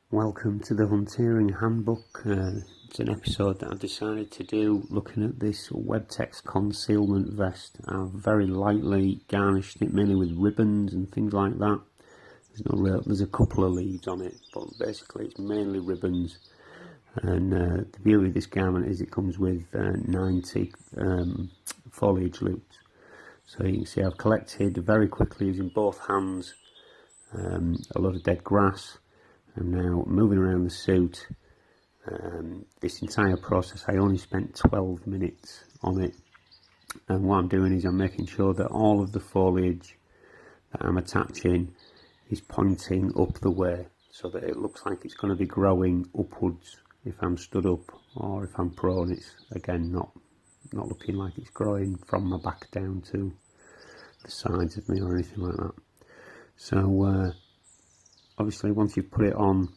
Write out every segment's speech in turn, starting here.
Welcome to the Hunteering Handbook. It's an episode that I've decided to do looking at this webtex concealment vest. I've very lightly garnished it, mainly with ribbons and things like that. There's a couple of leaves on it, but basically it's mainly ribbons. And the beauty of this garment is it comes with 90 foliage loops. So you can see I've collected very quickly using both hands a lot of dead grass. I'm now moving around the suit. This entire process I only spent 12 minutes on it, and what I'm doing is I'm making sure that all of the foliage that I'm attaching is pointing up the way so that it looks like it's going to be growing upwards if I'm stood up, or if I'm prone it's again not looking like it's growing from my back down to the sides of me or anything like that. So obviously once you've put it on,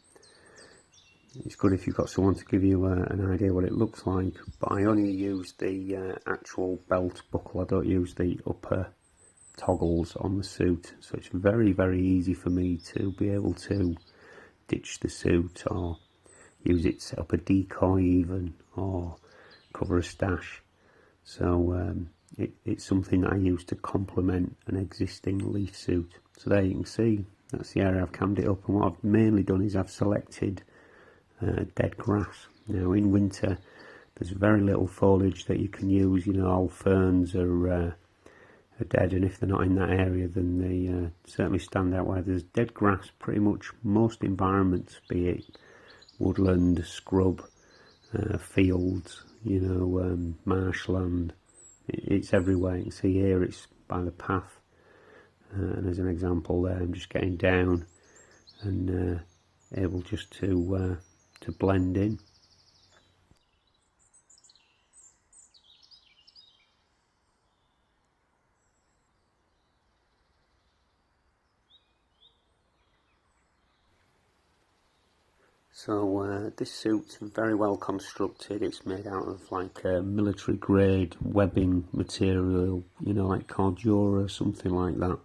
it's good if you've got someone to give you an idea what it looks like, but I only use the actual belt buckle. I don't use the upper toggles on the suit, so it's very easy for me to be able to ditch the suit or use it to set up a decoy even, or cover a stash. So it's something that I use to complement an existing leaf suit. So there you can see, that's the area I've cammed it up, and what I've mainly done is I've selected dead grass. Now in winter there's very little foliage that you can use, all ferns are dead, and if they're not in that area then they certainly stand out. Where there's dead grass pretty much most environments, be it woodland, scrub, fields, marshland, it's everywhere. You can see here it's by the path, and as an example there I'm just getting down and able just to blend in. So this suit's very well constructed. It's made out of like military grade webbing material, like cordura, something like that,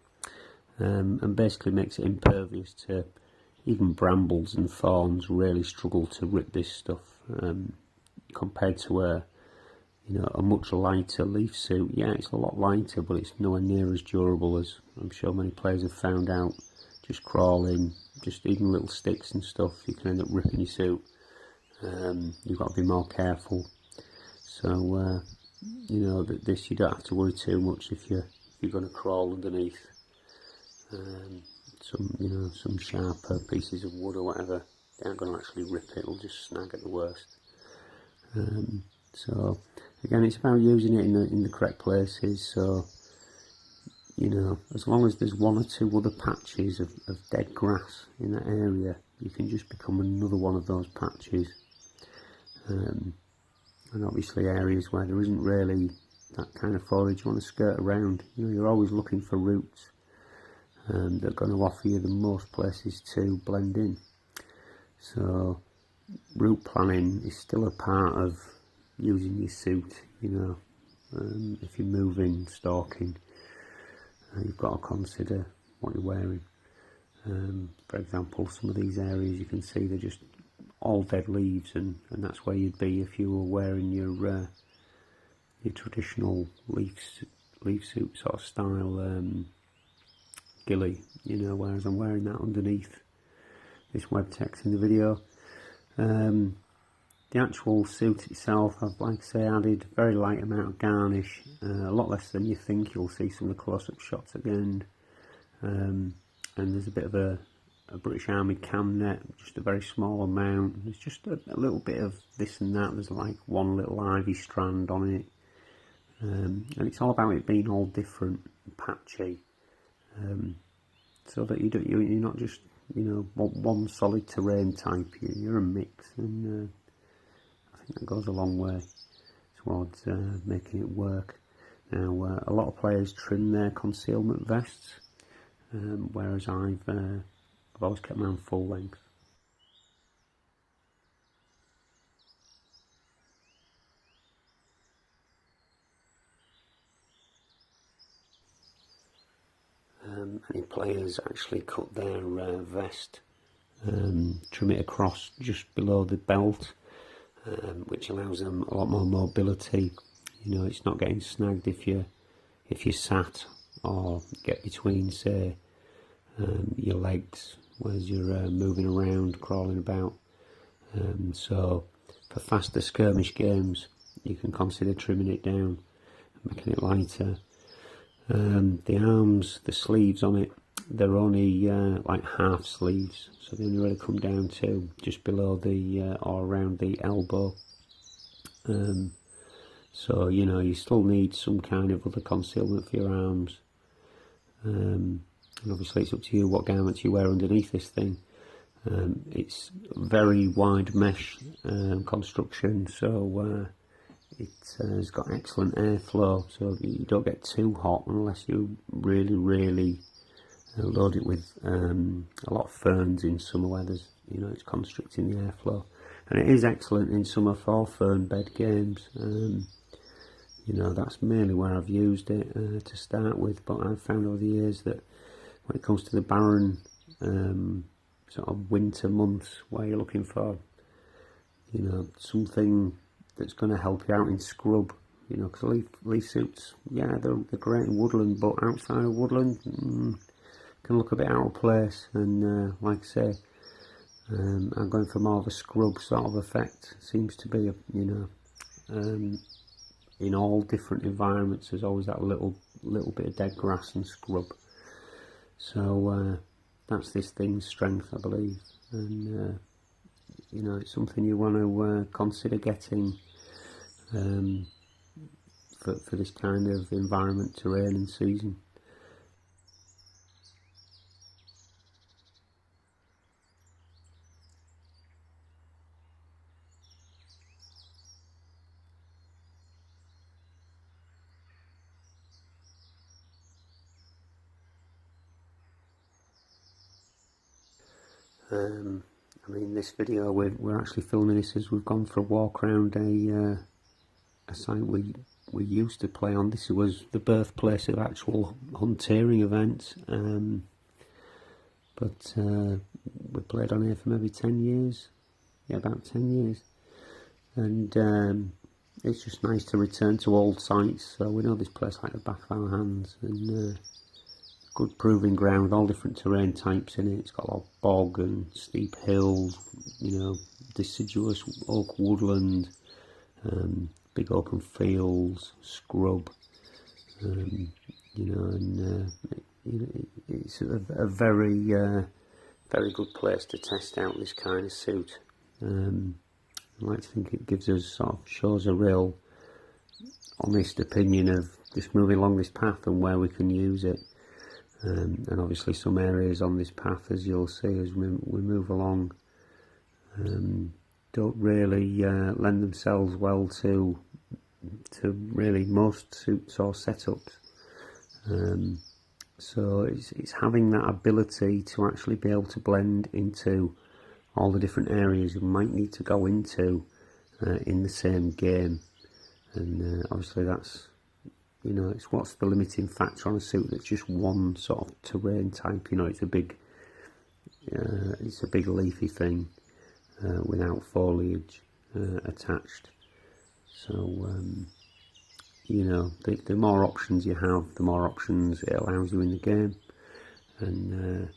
and basically makes it impervious to even brambles and thorns. Really struggle to rip this stuff, compared to a much lighter leaf suit. Yeah, it's a lot lighter, but it's nowhere near as durable as I'm sure many players have found out. Just crawling, just even little sticks and stuff, you can end up ripping your suit. You've got to be more careful. So this, you don't have to worry too much if you're going to crawl underneath some sharper pieces of wood or whatever. They aren't going to actually rip it; it'll just snag at the worst. So again, it's about using it in the correct places. So as long as there's one or two other patches of dead grass in that area, you can just become another one of those patches. And obviously areas where there isn't really that kind of foliage, you want to skirt around. You're always looking for roots that are going to offer you the most places to blend in. So route planning is still a part of using your suit. If you're moving, stalking, you've got to consider what you're wearing. For example, some of these areas you can see they're just all dead leaves, and that's where you'd be if you were wearing your traditional leaf suit sort of style ghillie, whereas I'm wearing that underneath this webtex in the video. The actual suit itself, I've, like I say, added a very light amount of garnish, a lot less than you think. You'll see some of the close-up shots at the end, and there's a bit of a British Army cam net, just a very small amount. There's just a little bit of this and that. There's like one little ivy strand on it, and it's all about it being all different and patchy, so that you're not just one solid terrain type. You're a mix, and I think that goes a long way towards making it work. Now, a lot of players trim their concealment vests, whereas I've always kept mine full length. Many players actually cut their vest trim it across just below the belt, which allows them a lot more mobility. You know, it's not getting snagged if you sat or get between, say, your legs as you're moving around, crawling about. So for faster skirmish games, you can consider trimming it down, making it lighter. The arms, the sleeves on it, they're only like half sleeves, so they only really come down to just below the or around the elbow. So you know, you still need some kind of other concealment for your arms, and obviously it's up to you what garments you wear underneath this thing. It's very wide mesh construction, so it has got excellent airflow, so you don't get too hot unless you really load it with a lot of ferns in summer weathers. You know, it's constricting the airflow, and it is excellent in summer for fern bed games. You know, that's mainly where I've used it to start with, but I've found over the years that when it comes to the barren sort of winter months where you're looking for, you know, something that's going to help you out in scrub, you know, because leaf suits, yeah, they're great in woodland, but outside of woodland can look a bit out of place. And like I say, I'm going for more of a scrub sort of effect. Seems to be, you know, in all different environments there's always that little bit of dead grass and scrub. So that's this thing's strength, I believe, and you know, it's something you want to consider getting for this kind of environment, terrain and season. I mean, this video we're actually filming this as we've gone for a walk around a site we used to play on. This was the birthplace of actual hunteering events, but we played on here for maybe 10 years, yeah, about 10 years, and it's just nice to return to old sites. So we know this place like the back of our hands, and good proving ground with all different terrain types in it. It's got a lot of bog and steep hills, you know, deciduous oak woodland, big open fields, scrub, you know, and you know, it's a very good place to test out this kind of suit. I like to think it gives us, sort of shows a real honest opinion of just moving along this path and where we can use it. And obviously some areas on this path, as you'll see as we move along, don't really lend themselves well to really most suits or setups. So it's having that ability to actually be able to blend into all the different areas you might need to go into in the same game. And obviously that's, you know, it's what's the limiting factor on a suit that's just one sort of terrain type. You know, it's a big leafy thing without foliage attached. So you know, the more options you have, the more options it allows you in the game, and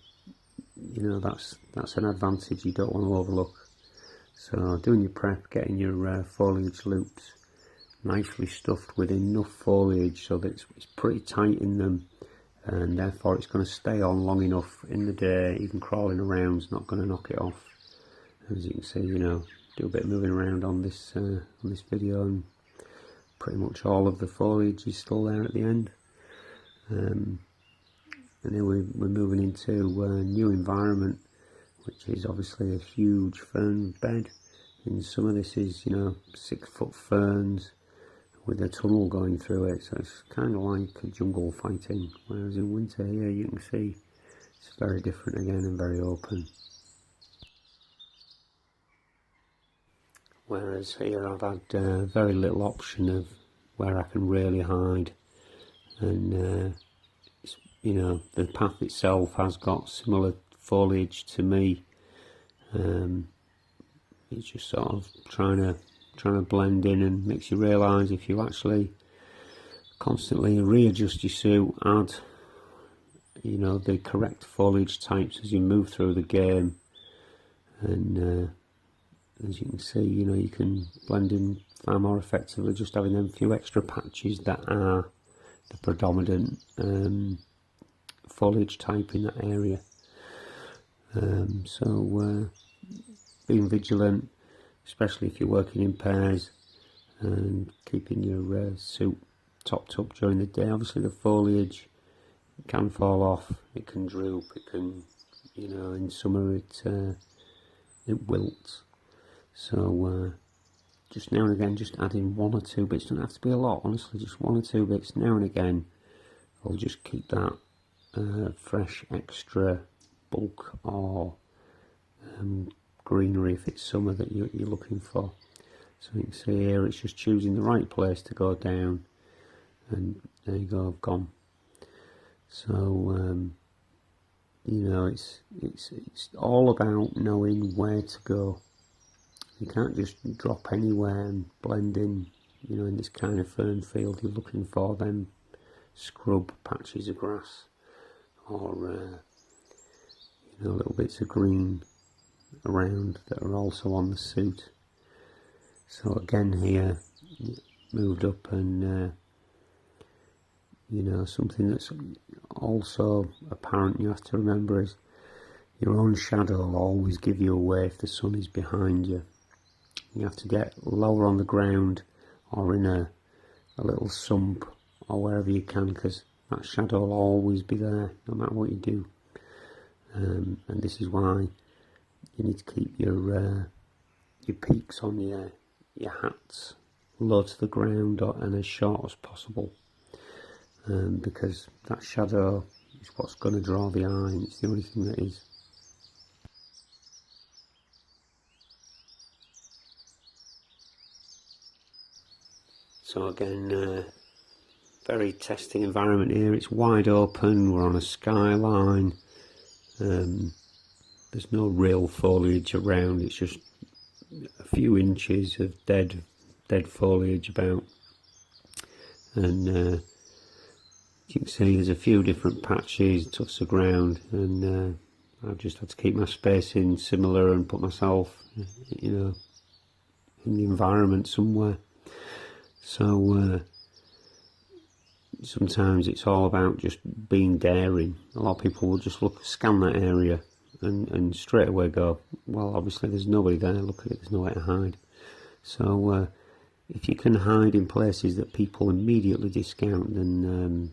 you know, that's an advantage you don't want to overlook. So doing your prep, getting your foliage loops nicely stuffed with enough foliage so that it's pretty tight in them, and therefore it's going to stay on long enough in the day. Even crawling around is not going to knock it off. As you can see, you know, do a bit of moving around on this video, and pretty much all of the foliage is still there at the end. And then we're moving into a new environment, which is obviously a huge fern bed. In summer this is, you know, 6-foot ferns with a tunnel going through it, so it's kind of like a jungle fighting, whereas in winter here you can see it's very different again and very open. Whereas here I've had very little option of where I can really hide, and you know, the path itself has got similar foliage to me, It's just sort of trying to blend in, and makes you realise if you actually constantly readjust your suit, add, you know, the correct foliage types as you move through the game, and as you can see, you know, you can blend in far more effectively just having them few extra patches that are the predominant foliage type in that area. So being vigilant, especially if you're working in pairs, and keeping your suit topped up during the day. Obviously the foliage can fall off, it can droop, it can, you know, in summer it wilts. So just now and again, just adding 1 or 2 bits. Doesn't have to be a lot, honestly, just 1 or 2 bits now and again. I'll just keep that fresh extra bulk or greenery if it's summer that you're looking for. So you can see here it's just choosing the right place to go down, and there you go, I've gone. So you know, it's all about knowing where to go. You can't just drop anywhere and blend in. You know, in this kind of fern field, you're looking for them scrub patches of grass, or you know, little bits of green around that are also on the suit. So again here, moved up, and you know, something that's also apparent you have to remember is your own shadow will always give you away if the sun is behind you. You have to get lower on the ground or in a little sump or wherever you can, because that shadow will always be there no matter what you do. And this is why you need to keep your peaks on your hats low to the ground and as short as possible, because that shadow is what's going to draw the eye, and it's the only thing that is. So again, very testing environment here. It's wide open, we're on a skyline, there's no real foliage around, it's just a few inches of dead foliage about, and you can see there's a few different patches, tufts of ground, and I've just had to keep my spacing similar and put myself, you know, in the environment somewhere. So sometimes it's all about just being daring. A lot of people will just scan that area and straight away go, well, obviously there's nobody there, look at it, there's nowhere to hide. So if you can hide in places that people immediately discount, then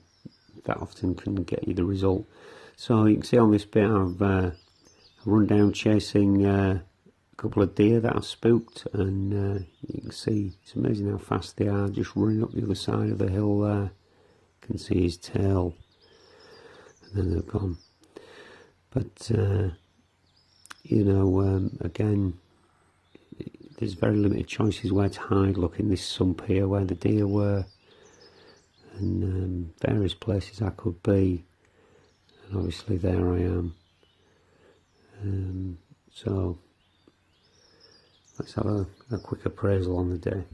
that often can get you the result. So you can see on this bit I've run down chasing a couple of deer that I've spooked, and you can see it's amazing how fast they are just running up the other side of the hill there. You can see his tail, and then they're gone. But you know, again, there's very limited choices where to hide. Look, in this sump here where the deer were, and various places I could be, and obviously there I am. So let's have a quick appraisal on the day.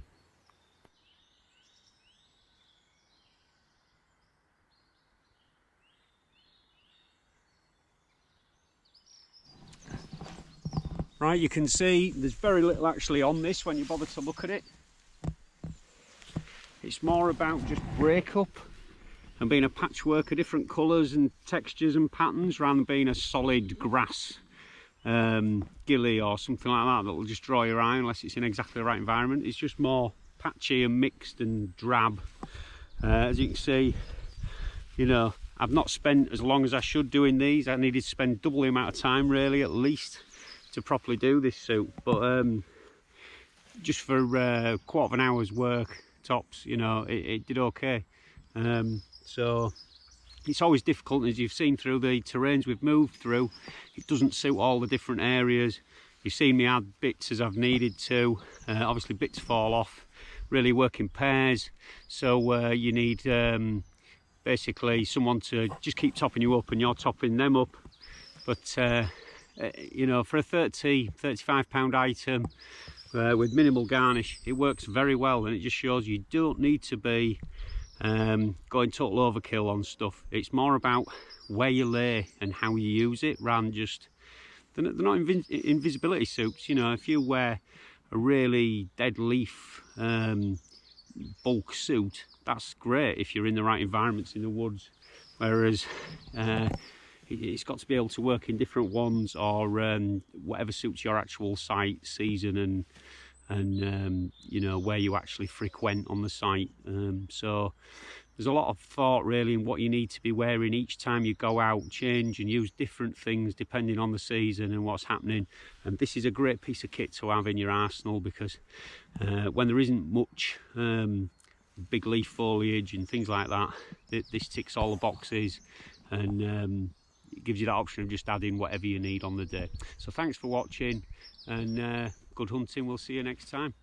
Right, you can see there's very little actually on this when you bother to look at it. It's more about just break up and being a patchwork of different colours and textures and patterns, rather than being a solid grass Ghillie or something like that that will just draw your eye unless it's in exactly the right environment. It's just more patchy and mixed and drab. As you can see, you know, I've not spent as long as I should doing these. I needed to spend double the amount of time really, at least, to properly do this suit, but just for a quarter of an hour's work tops, you know, it did okay. So it's always difficult, as you've seen through the terrains we've moved through. It doesn't suit all the different areas. You've seen me add bits as I've needed to. Obviously bits fall off, really work in pairs, so you need basically someone to just keep topping you up, and you're topping them up. But you know, for a £35 item with minimal garnish, it works very well, and it just shows you don't need to be going total overkill on stuff. It's more about where you lay and how you use it, rather than just, they're not invisibility suits. You know, if you wear a really dead leaf bulk suit, that's great if you're in the right environments in the woods, whereas it's got to be able to work in different ones, or whatever suits your actual site, season, and you know, where you actually frequent on the site. So there's a lot of thought really in what you need to be wearing each time you go out. Change and use different things depending on the season and what's happening, and this is a great piece of kit to have in your arsenal, because when there isn't much big leaf foliage and things like that, this ticks all the boxes, and it gives you that option of just adding whatever you need on the day. So thanks for watching, and good hunting. We'll see you next time.